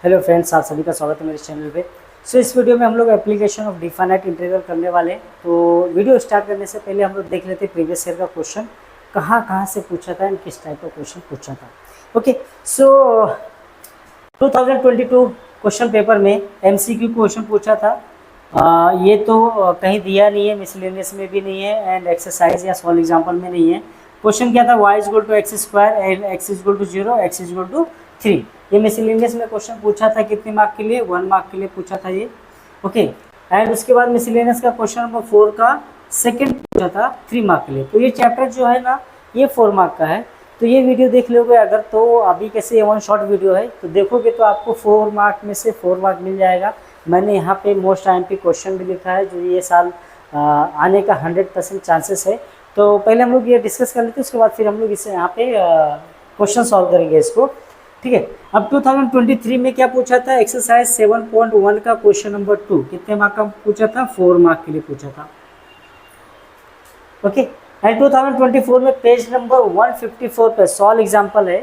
Hello friends, आप सभी का स्वागत है मेरे चैनल पे। इस वीडियो में हम लोग एप्लीकेशन ऑफ डिफाइनाइट इंटीग्रल करने वाले हैं। तो वीडियो स्टार्ट करने से पहले हम लोग देख लेते हैं प्रीवियस ईयर का क्वेश्चन कहाँ से पूछा था एंड किस टाइप का क्वेश्चन पूछा था। ओके, सो 2022 क्वेश्चन पेपर में MCQ क्वेश्चन पूछा था। ये तो कहीं दिया नहीं है, मिसलेनियस में भी नहीं है एंड एक्सरसाइज या सॉल्व एग्जाम्पल में नहीं है। क्वेश्चन क्या था, y equal to x square and x equal to 0, x equal to 3। ये मिसलेनियस में क्वेश्चन पूछा था कितने मार्क के लिए, 1 मार्क के लिए पूछा था ये। ओके, एंड उसके बाद मिसलेनियस का क्वेश्चन नंबर 4 का सेकंड पूछा था 3 मार्क के लिए। तो ये चैप्टर जो है ना, ये 4 मार्क का है। तो ये वीडियो देख लोगे अगर, तो अभी कैसे ये 1 शॉर्ट वीडियो है, तो देखोगे तो आपको 4 मार्क में से 4 मार्क मिल जाएगा। मैंने यहाँ पे मोस्ट IMP क्वेश्चन भी लिखा है जो ये साल आने का 100% चांसेस है। तो पहले हम लोग ये डिस्कस कर लेते हैं, उसके बाद फिर हम लोग इसे यहाँ पे क्वेश्चन सॉल्व करेंगे इसको। ठीक है, अब 2023 में क्या पूछा था, एक्सरसाइज 7.1 का क्वेश्चन नंबर 2 कितने मार्क का पूछा था, 4 मार्क के लिए पूछा था। ओके, एंड 2024 में पेज नंबर 154 पे सॉल्व एग्जाम्पल है।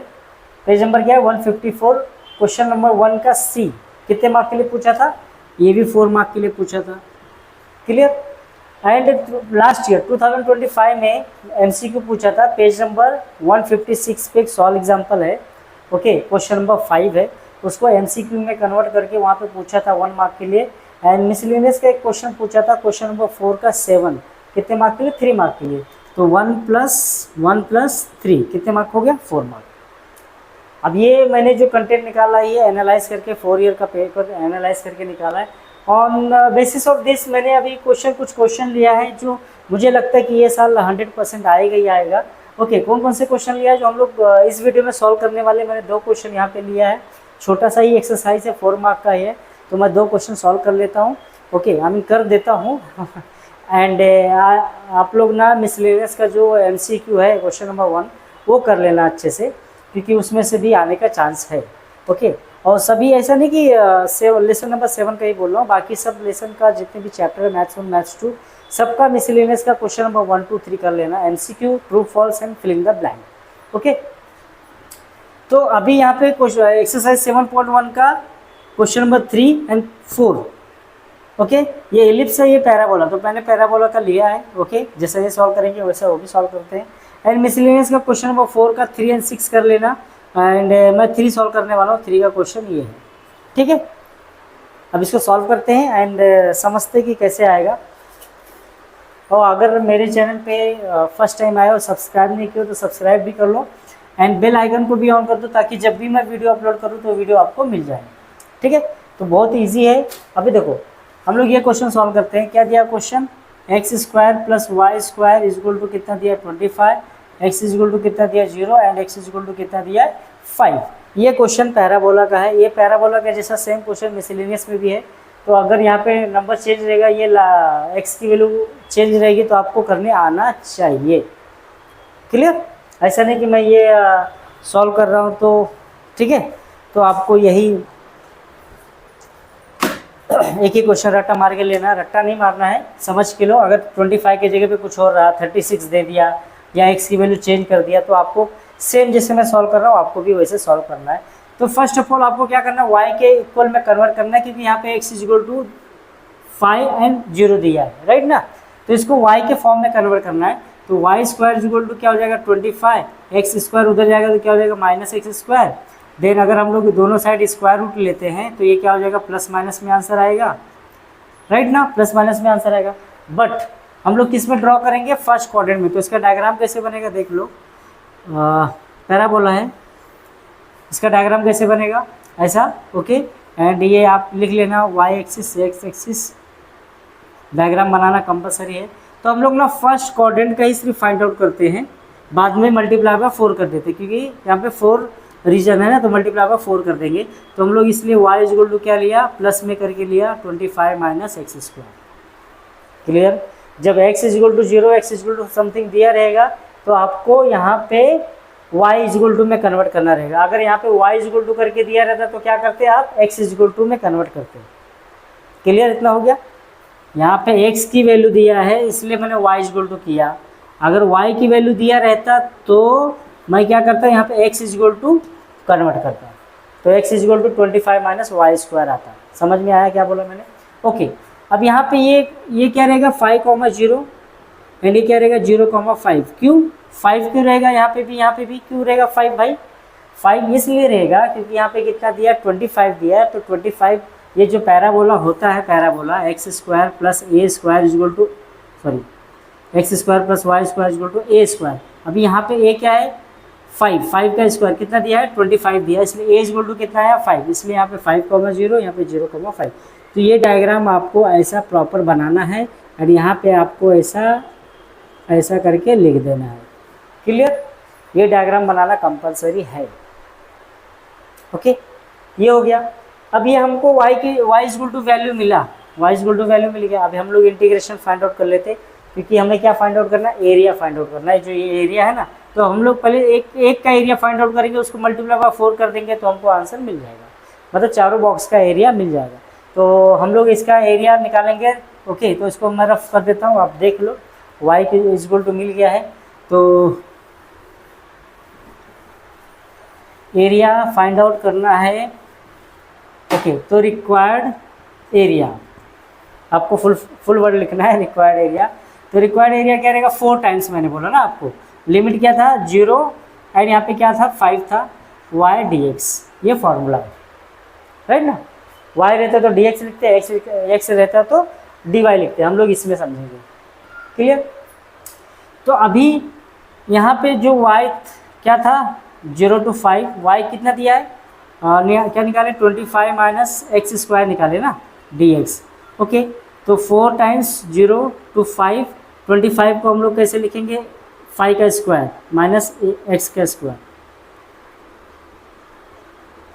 पेज नंबर क्या है, 154, क्वेश्चन नंबर 1 का C कितने मार्क के लिए पूछा था, ये भी 4 मार्क के लिए पूछा था। क्लियर। एंड लास्ट ईयर 2025 में MCQ पूछा था, पेज नंबर 156 पे एक सॉल्व एग्जाम्पल है। ओके, क्वेश्चन नंबर 5 है, उसको MCQ में कन्वर्ट करके वहाँ पे पूछा था 1 मार्क के लिए। एंड मिसलेनियस का एक क्वेश्चन पूछा था, क्वेश्चन नंबर 4 का 7 कितने मार्क के लिए, 3 मार्क के लिए। तो 1 + 3 कितने मार्क हो गया, 4 मार्क। अब ये मैंने जो कंटेंट निकाला है ये एनालाइज करके 4 ईयर का पेपर एनालाइज करके निकाला है। ऑन बेसिस ऑफ दिस मैंने अभी कुछ क्वेश्चन लिया है जो मुझे लगता है कि ये साल 100% आएगा ही आएगा। ओके, कौन कौन से क्वेश्चन लिया है जो हम लोग इस वीडियो में सॉल्व करने वाले। मैंने 2 क्वेश्चन यहाँ पे लिया है, छोटा सा ही एक्सरसाइज है, 4 मार्क का है, तो मैं 2 क्वेश्चन सॉल्व कर लेता हूँ। ओके, कर देता हूँ एंड आप लोग ना मिसलेनियस का जो MCQ है क्वेश्चन नंबर 1 वो कर लेना अच्छे से, क्योंकि उसमें से भी आने का चांस है। ओके, और सभी ऐसा नहीं कि लेसन नंबर 7 का ही बोल रहा हूँ, बाकी सब लेसन का जितने भी चैप्टर है, मैथ्स 1 मैथ्स 2 सबका मिसलेनियस का क्वेश्चन नंबर 1 2 3 कर लेना। MCQ true false and filling the blank. Okay, तो अभी यहाँ पे एक्सरसाइज 7.1 का क्वेश्चन नंबर 3 एंड 4। ओके, ये एलिप्स है, ये पैराबोला, तो मैंने पैराबोला का लिया है। ओके, जैसे ये सॉल्व करेंगे वैसा वो भी सॉल्व करते हैं। एंड मिसलेनियस का क्वेश्चन नंबर 4 का 3 एंड 6 कर लेना। एंड मैं 3 सॉल्व करने वाला हूँ, 3 का क्वेश्चन ये है। ठीक है, अब इसको सॉल्व करते हैं एंड समझते हैं कि कैसे आएगा। और अगर मेरे चैनल पे फर्स्ट टाइम आए और सब्सक्राइब नहीं किया तो सब्सक्राइब भी कर लो एंड बेल आइकन को भी ऑन कर दो, ताकि जब भी मैं वीडियो अपलोड करूँ तो वीडियो आपको मिल जाए। ठीक है, तो बहुत ईजी है। अभी देखो हम लोग ये क्वेश्चन सॉल्व करते हैं। क्या दिया question, x square plus y square equal to कितना दिया, 25, x इक्वल टू कितना दिया 0 एंड x इक्वल टू कितना दिया 5। ये क्वेश्चन पैराबोला का है। ये पैराबोला का जैसा सेम क्वेश्चन मिसलेनियस में भी है। तो अगर यहाँ पे नंबर चेंज रहेगा, ये x की वैल्यू चेंज रहेगी, तो आपको करने आना चाहिए। क्लियर, ऐसा नहीं कि मैं ये सॉल्व कर रहा हूँ तो ठीक है, तो आपको यही एक ही क्वेश्चन रट्टा मार के लेना, रट्टा नहीं मारना है, समझ के लो। अगर 25 की जगह पे कुछ और रहा, 36 दे दिया या x की वैल्यू चेंज कर दिया, तो आपको सेम जैसे मैं सॉल्व कर रहा हूँ आपको भी वैसे सॉल्व करना है। तो फर्स्ट ऑफ ऑल आपको क्या करना है, y के इक्वल में कन्वर्ट करना है, क्योंकि यहाँ पे x इक्वल टू 5 एंड 0 दिया है, राइट ना। तो इसको y के फॉर्म में कन्वर्ट करना है। तो y स्क्वायर इक्वल टू क्या हो जाएगा 25, x स्क्वायर उधर जाएगा तो क्या हो जाएगा -x स्क्वायर। देन अगर हम लोग दोनों साइड स्क्वायर रूट लेते हैं तो ये क्या हो जाएगा, प्लस माइनस में आंसर आएगा, राइट ना, प्लस माइनस में आंसर आएगा। बट हम लोग किस में ड्रॉ करेंगे, फर्स्ट क्वाड्रेंट में। तो इसका डायग्राम कैसे बनेगा देख लो, पैराबोला है, इसका डायग्राम कैसे बनेगा ऐसा। ओके, एंड ये आप लिख लेना y axis x axis, diagram बनाना कंपलसरी है। तो हम लोग ना फर्स्ट क्वाड्रेंट का ही सिर्फ फाइंड आउट करते हैं, बाद में मल्टीप्लाई बाय 4 कर देते हैं, क्योंकि यहाँ पे 4 रीजन है ना, तो मल्टीप्लाई बाय 4 कर देंगे। तो हम लोग इसलिए y इक्वल टू क्या लिया, प्लस में करके लिया 25 - x स्क्वायर। क्लियर, जब x equal to 0 x equal to something दिया रहेगा तो आपको यहाँ पे y इक्वल टू में कन्वर्ट करना रहेगा। अगर यहाँ पे y इक्वल टू करके दिया रहता तो क्या करते आप, x इक्वल टू में कन्वर्ट करते। क्लियर, इतना हो गया। यहाँ पे x की वैल्यू दिया है इसलिए मैंने y इक्वल टू किया। अगर y की वैल्यू दिया रहता तो मैं क्या करता, यहाँ पे x इक्वल टू कन्वर्ट करता। तो x equal to 25 minus y square आता है। समझ में आया क्या बोला मैंने? ओके, अब यहाँ पे ये क्या रहेगा 5,0 एंड ये क्या रहेगा 0,5। क्यों 5 क्यों रहेगा? यहाँ पे भी क्यों रहेगा 5 भाई? 5 इसलिए रहेगा क्योंकि यहाँ पे कितना दिया 25 दिया है, तो 25 ये जो पैराबोला होता है, parabola x square plus a square equal to x square plus y square equal to a square. अभी यहाँ पे ए क्या है 5 का स्क्वायर कितना दिया है 25 दिया है, इसलिए ए इजल टू कितना है 5, इसलिए यहाँ पे 5,0 यहाँ पे 0,5। तो ये डायग्राम आपको ऐसा प्रॉपर बनाना है और यहाँ पे आपको ऐसा करके लिख देना है। क्लियर? ये डायग्राम बनाना कंपलसरी है। ओके, ये हो गया। अब ये हमको y इजल टू वैल्यू मिला, y इजल टू वैल्यू मिल गया। अभी हम लोग इंटीग्रेशन फाइंड आउट कर लेते, क्योंकि हमें क्या फाइंड आउट करना है, एरिया फाइंड आउट करना है। जो ये एरिया है ना, तो हम लोग पहले एक का एरिया फाइंड आउट करेंगे, उसको मल्टीप्लाई बाय 4 कर देंगे तो हमको आंसर मिल जाएगा, मतलब चारों बॉक्स का एरिया मिल जाएगा। तो हम लोग इसका एरिया निकालेंगे। ओके, तो इसको मैं रफ कर देता हूँ, आप देख लो। y इजल टू मिल गया है, तो एरिया फाइंड आउट करना है। ओके, तो रिक्वायर्ड एरिया आपको फुल वर्ड लिखना है, रिक्वायर्ड एरिया। तो रिक्वायर्ड एरिया क्या रहेगा 4 टाइम्स, मैंने बोला ना आपको, लिमिट क्या था 0 एंड यहाँ पे क्या था 5 था, y dx, ये फॉर्मूला है, राइट ना। y रहता तो dx लिखते हैं, x रहता तो dy लिखते हैं, हम लोग इसमें समझेंगे। क्लियर? तो अभी यहाँ पे जो y क्या था 0 to 5, y कितना दिया है क्या निकाले 25 माइनस एक्स स्क्वायर निकाले ना dx। ओके, तो 4 टाइम्स 0 to 5, 25 को हम लोग कैसे लिखेंगे 5 का स्क्वायर माइनस एक्स का स्क्वायर।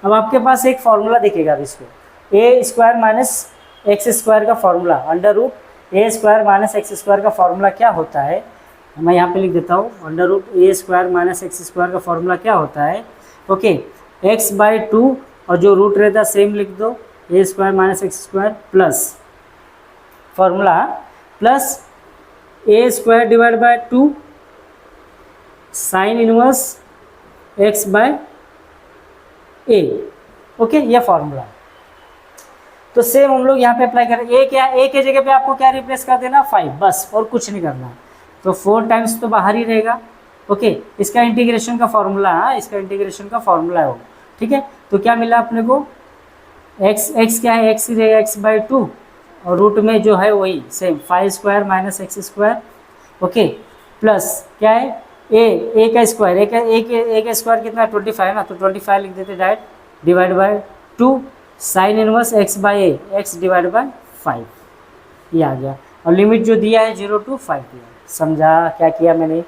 अब आपके पास एक फॉर्मूला दिखेगा, इसको ए स्क्वायर माइनस एक्स स्क्वायर का फॉर्मूला, अंडर रूट ए स्क्वायर माइनस एक्स स्क्वायर का फॉर्मूला क्या होता है, मैं यहाँ पे लिख देता हूँ। अंडर रूट ए स्क्वायर माइनस एक्स स्क्वायर का फॉर्मूला क्या होता है, ओके, x/2 और जो रूट रहता है सेम लिख दो, a square minus x square plus formula plus a square divide by 2 sine inverse x by a. Okay, ये फॉर्मूला। तो सेम हम लोग यहाँ पे अप्लाई करें। ए क्या, ए के जगह पे आपको क्या रिप्लेस कर देना 5, बस, और कुछ नहीं करना। तो 4 टाइम्स तो बाहर ही रहेगा। ओके, इसका इंटीग्रेशन का फॉर्मूला है, इसका इंटीग्रेशन का फॉर्मूला है वो, ठीक है। तो क्या मिला अपने को x क्या है, x ही रहेगा x/2 और रूट में जो है वही same 5 square minus x square. Okay, plus क्या है a का स्क्वायर, a का स्क्वायर कितना 25 ना, तो 25 लिख देते direct, divide by 2 sine inverse x/a, x divide by 5, ये आ गया। और लिमिट जो दिया है 0 to 5 दिया। समझा क्या किया मैंने?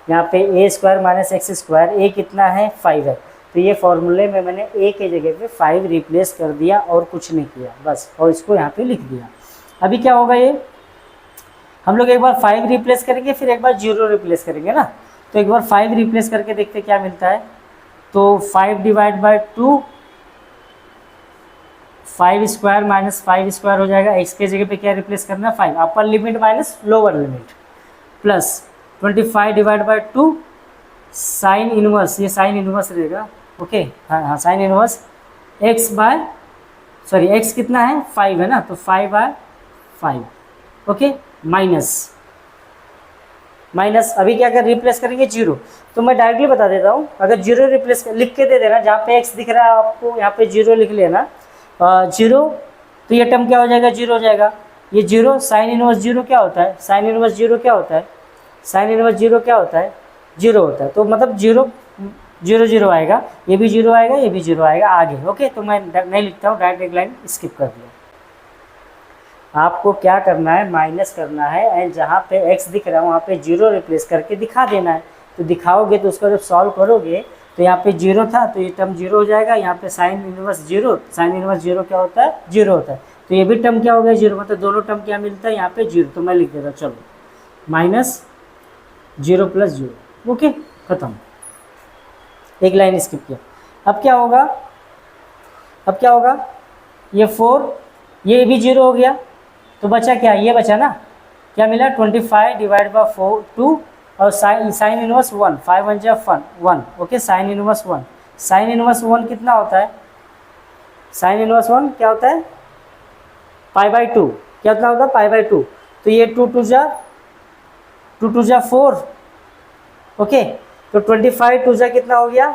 यहाँ पे ए स्क्वायर माइनस एक्स स्क्वायर, ए कितना है 5 है, तो ये फॉर्मूले में मैंने ए के जगह पे 5 रिप्लेस कर दिया और कुछ नहीं किया बस, और इसको यहाँ पे लिख दिया। अभी क्या होगा, ये हम लोग एक बार 5 रिप्लेस करेंगे, फिर एक बार 0 रिप्लेस करेंगे ना। तो एक बार 5 रिप्लेस करके देखते क्या मिलता है। तो 5 divide by 2, 5 square minus 5 square हो जाएगा, एक्स के जगह पे क्या रिप्लेस करना है 5, upper limit minus lower limit, plus 25 divide by 2 sine inverse, ये साइन इनवर्स रहेगा। ओके, हाँ, साइन इनवर्स एक्स कितना है 5 है ना, तो 5/5। ओके, माइनस अभी क्या कर रिप्लेस करेंगे 0। तो मैं डायरेक्टली बता देता हूँ, अगर 0 रिप्लेस लिख के दे देना, जहाँ पे एक्स दिख रहा है आपको यहाँ पे 0 लिख लेना, 0, तो ये टर्म क्या हो जाएगा 0 हो जाएगा। ये 0 साइन इनवर्स 0 क्या होता है, साइन इनवर्स 0 क्या होता है, साइन इनवर्स 0 क्या होता है 0 होता है। तो मतलब 0 0 0 आएगा, ये भी 0 आएगा, ये भी 0 आएगा आगे। ओके, तो मैं नहीं लिखता हूँ, डायरेक्ट एक लाइन स्किप कर दिया। आपको क्या करना है, माइनस करना है एंड जहाँ पे x दिख रहा है वहाँ पे 0 रिप्लेस करके दिखा देना है। तो दिखाओगे तो उसको जब सॉल्व करोगे तो यहाँ पे 0 था तो ये टर्म 0 हो जाएगा, यहाँ पे साइन इनवर्स 0, साइन इनवर्स 0 क्या होता है 0 होता है, तो ये भी टर्म क्या हो गया 0, मतलब दोनों टर्म क्या मिलता है यहाँ पे 0। तो मैं लिख देता हूँ, चलो माइनस 0 प्लस 0। ओके, खत्म, एक लाइन स्किप किया। अब क्या होगा, ये 4, ये भी 0 हो गया, तो बचा क्या, ये बचा ना, क्या मिला 25 डिवाइड बाय 2 और साइन इनवर्स 1, 5 1 जा 1। Okay, sine inverse 1, sine inverse 1 कितना होता है साइन इनवर्स 1 क्या होता है, पाई बाई 2, क्या होता होगा, पाई बाई 2। तो ये 2 टू जा 4, ओके। तो 25 टू जा कितना हो गया,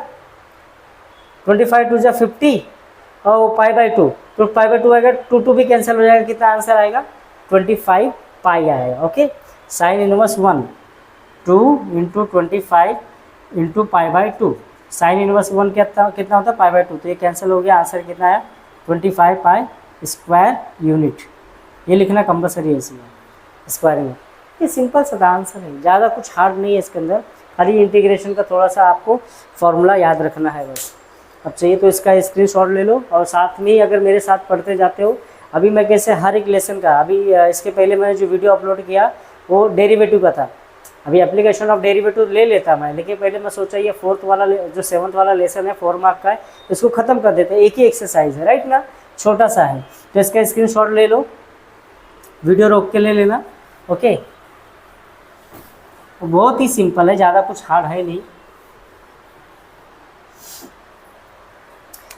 25 टू जा 50 और पाई बाई 2, तो पाई बाई 2 आएगा, 2 भी कैंसिल हो जाएगा, कितना आंसर आएगा 25 पाई आएगा, okay. Sine inverse 1 2 into 25 into pi by 2, sine inverse 1 कितना होता है, पाई बाई 2, तो ये कैंसिल हो गया, आंसर कितना आया 25 पाई स्क्वायर यूनिट। ये लिखना कंपलसरी है इसमें, स्क्वायर में। ये सिंपल सा आंसर है, ज़्यादा कुछ हार्ड नहीं है इसके अंदर, खाली इंटीग्रेशन का थोड़ा सा आपको फॉर्मूला याद रखना है बस। अब चाहिए तो इसका स्क्रीनशॉट ले लो, और साथ में ही अगर मेरे साथ पढ़ते जाते हो, अभी मैं कैसे हर एक लेसन का, अभी इसके पहले मैंने जो वीडियो अपलोड किया वो डेरिवेटिव का था, अभी एप्लीकेशन ऑफ डेरिवेटिव ले लेता मैं, लेकिन पहले मैं सोचा ये 4th वाला जो 7th वाला लेसन है 4 मार्क का है, इसको ख़त्म कर देते हैं, एक ही एक्सरसाइज है, राइट ना, छोटा सा है। तो इसका स्क्रीनशॉट ले लो, वीडियो रोक के ले लेना, ओके। बहुत ही सिंपल है, ज़्यादा कुछ हार्ड है नहीं।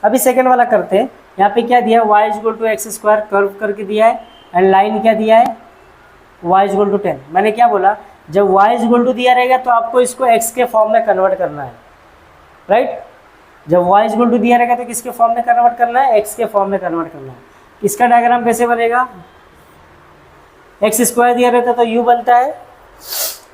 अभी सेकंड वाला करते हैं। यहाँ पे क्या दिया है, y equal to x square curve करके दिया है, एंड लाइन क्या दिया है, y इक्वल टू 10। मैंने क्या बोला, जब y इक्वल टू दिया रहेगा तो आपको इसको x के फॉर्म में कन्वर्ट करना है, राइट। जब y इक्वल टू दिया रहेगा तो किसके फॉर्म में कन्वर्ट करना है, x के फॉर्म में कन्वर्ट करना है। इसका डायग्राम कैसे बनेगा, एक्स स्क्वायर दिया रहता तो u बनता है,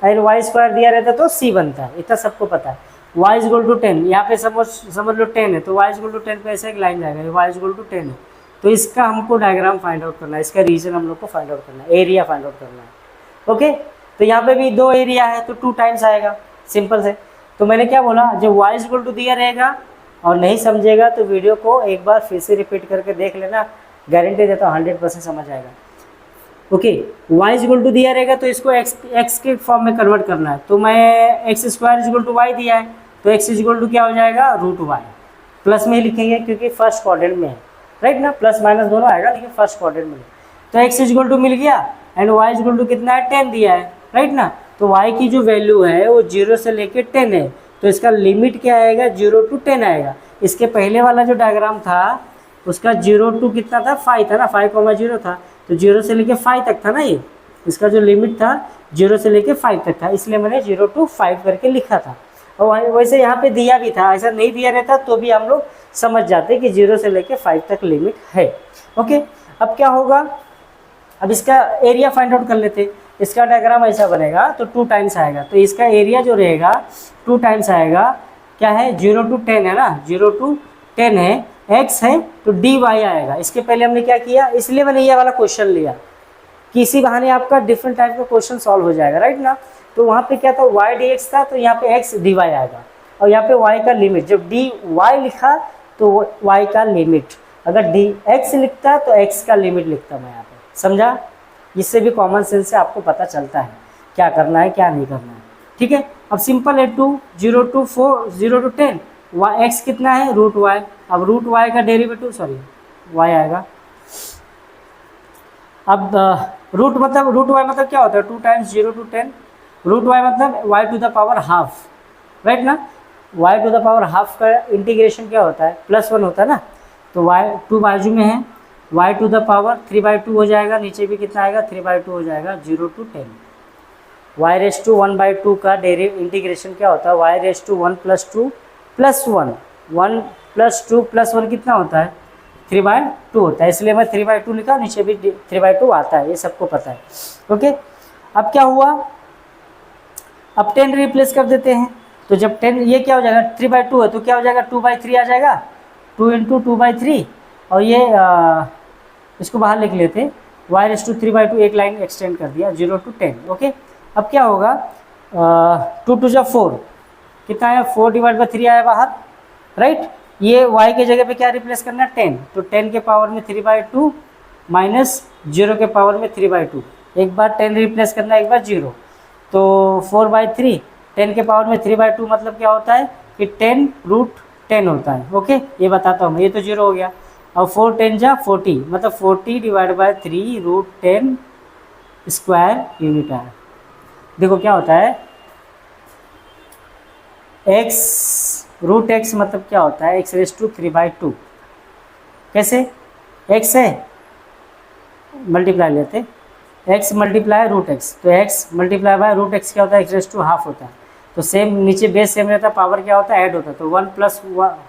और वाई स्क्वायर दिया रहता तो c बनता है, इतना सबको पता है। y इक्वल टू 10, यहाँ पे समझ लो 10 है, तो y इक्वल टू 10 पे ऐसे एक लाइन जाएगा, y इक्वल टू 10 है, तो इसका हमको डायग्राम फाइंड आउट करना है, इसका रीजन हम लोग को फाइंड आउट करना है, एरिया फाइंड आउट करना है, ओके। तो यहाँ पे भी 2 एरिया है तो 2 टाइम्स आएगा, सिंपल से। तो मैंने क्या बोला, जब y इक्वल टू दिया रहेगा और नहीं समझेगा तो वीडियो को एक बार फिर से रिपीट करके देख लेना, गारंटी देता हूँ 100% समझ आएगा, ओके। y इक्वल टू दिया रहेगा तो इसको x के फॉर्म में कन्वर्ट करना है, तो मैं x square equal to y दिया है, तो x इक्वल टू क्या हो जाएगा, रूट वाई। प्लस में ही लिखेंगे क्योंकि फर्स्ट क्वाड्रेंट में है, राइट ना, प्लस माइनस दोनों आएगा लेकिन फर्स्ट क्वाड्रेंट में। तो x इक्वल टू मिल गया, एंड y इक्वल टू कितना है, 10 दिया है, राइट ना। तो y की जो वैल्यू है वो 0 से लेके 10 है, तो इसका लिमिट क्या आएगा, 0 to 10 आएगा। इसके पहले वाला जो डायग्राम था उसका 0 to कितना था, 5 था ना, 5,0 था, तो 0 से लेके 5 तक था ना, ये इसका जो लिमिट था 0 से लेके 5 तक था, इसलिए मैंने 0 to 5 करके लिखा था। और वैसे यहाँ पे दिया भी था, ऐसा नहीं दिया रहता तो भी हम लोग समझ जाते कि 0 से लेके 5 तक लिमिट है, ओके। अब क्या होगा, अब इसका एरिया फाइंड आउट कर लेते। इसका डायग्राम ऐसा बनेगा, तो 2 टाइम्स आएगा, तो इसका एरिया जो रहेगा 2 टाइम्स आएगा, क्या है 0 to 10 है ना, 0 to 10 है, x है तो dy आएगा। इसके पहले हमने क्या किया, इसलिए मैंने ये वाला क्वेश्चन लिया कि इसी बहाने आपका डिफरेंट टाइप का क्वेश्चन सॉल्व हो जाएगा, राइट ना। तो वहाँ पे क्या था, y dx था, तो यहाँ पे x dy आएगा, और यहाँ पे y का लिमिट, जब dy लिखा तो y का लिमिट, अगर dx लिखता तो x का लिमिट लिखता मैं यहाँ पे, समझा। इससे भी कॉमन सेंस से आपको पता चलता है क्या करना है क्या नहीं करना है, ठीक है। अब सिंपल है, 0 to 10 x कितना है, रूट y। अब रूट y का डेरिवेटिव y आएगा। अब रूट y मतलब क्या होता है, 2 टाइम्स 0 to 10, रूट y मतलब y to the power half, right ना। y to the power half का इंटीग्रेशन क्या होता है, +1 होता है ना, तो y 2 बाजू में है, y टू द पावर 3/2 हो जाएगा, नीचे भी कितना आएगा 3/2 हो जाएगा, 0 to 10। y रेस टू 1/2 का इंटीग्रेशन क्या होता है, y रेस टू 1 + 2 + 1, 1 + 2 + 1 कितना होता है, 3/2 होता है, इसलिए मैं 3/2 लिखा, नीचे भी 3/2 आता है, ये सबको पता है, ओके। अब क्या हुआ, अब 10 रिप्लेस कर देते हैं, तो जब 10 ये क्या हो जाएगा, 3/2 है तो क्या हो जाएगा, 2/3 आ जाएगा, 2 × 2/3, और ये इसको बाहर लिख लेते, y रेस टू 3/2, एक लाइन एक्सटेंड कर दिया, 0 to 10, ओके। अब क्या होगा, 2 × 2 = 4, कितना आया, 4/3 आया बाहर, राइट। ये y के जगह पे क्या रिप्लेस करना है, 10, तो 10 के पावर में 3/2 माइनस 0 के पावर में 3/2, एक बार 10 रिप्लेस करना, एक बार 0, तो 4/3, 10 के पावर में 3/2 मतलब क्या होता है कि 10√10 होता है, ओके। ये बताता हूँ मैं, ये तो 0 हो गया, और 4 × 10 = 40, मतलब 40/3√10 स्क्वायर यूनिट है। देखो क्या होता है, x √x मतलब क्या होता है, x रेस टू 3/2, कैसे, x है मल्टीप्लाई लेते, x मल्टीप्लाई रूट एक्स, तो x multiply by root x क्या होता है, x⁻² होता है। तो सेम नीचे बेस सेम रहता है, पावर क्या होता है, ऐड होता है, तो 1 प्लस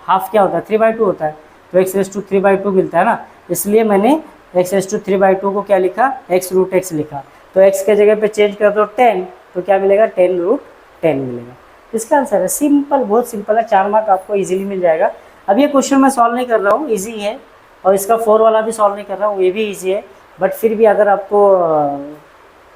हाफ क्या होता है, 3/2 होता है, तो x⁻³ मिलता है ना। इसलिए मैंने x⁻³ को क्या लिखा, x√x लिखा। तो x के जगह पे चेंज कर दो 10, तो क्या मिलेगा, 10√10 मिलेगा। इसका आंसर है सिंपल, बहुत सिंपल है, 4 मार्क आपको इजीली मिल जाएगा। अब ये क्वेश्चन मैं सॉल्व नहीं कर रहा हूँ, इजी है, और इसका 4 वाला भी सॉल्व नहीं कर रहा हूँ, ये भी इजी है। बट फिर भी अगर आपको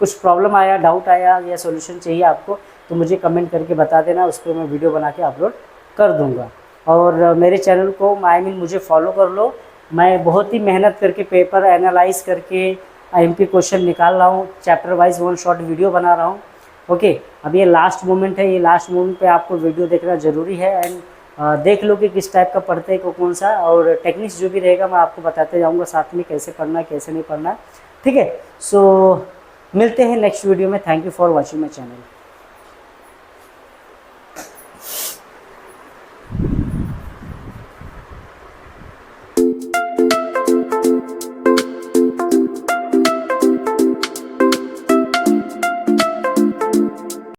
कुछ प्रॉब्लम आया, डाउट आया या सॉल्यूशन चाहिए आपको, तो मुझे कमेंट करके बता देना, उस पर मैं वीडियो बना के अपलोड कर दूंगा। और मेरे चैनल को मुझे फॉलो कर लो। मैं बहुत ही मेहनत करके पेपर एनालाइज करके MP क्वेश्चन निकाल रहा हूँ, चैप्टर वाइज 1 शॉर्ट वीडियो बना रहा हूँ। ओके, अब ये लास्ट मोमेंट है, ये लास्ट मोमेंट पे आपको वीडियो देखना ज़रूरी है। एंड देख लो कि किस टाइप का पढ़ते हैं, को कौन सा, और टेक्निक्स जो भी रहेगा मैं आपको बताते जाऊँगा साथ में, कैसे पढ़ना है कैसे नहीं पढ़ना है। ठीक है, सो मिलते हैं नेक्स्ट वीडियो में। Thank you for watching my channel.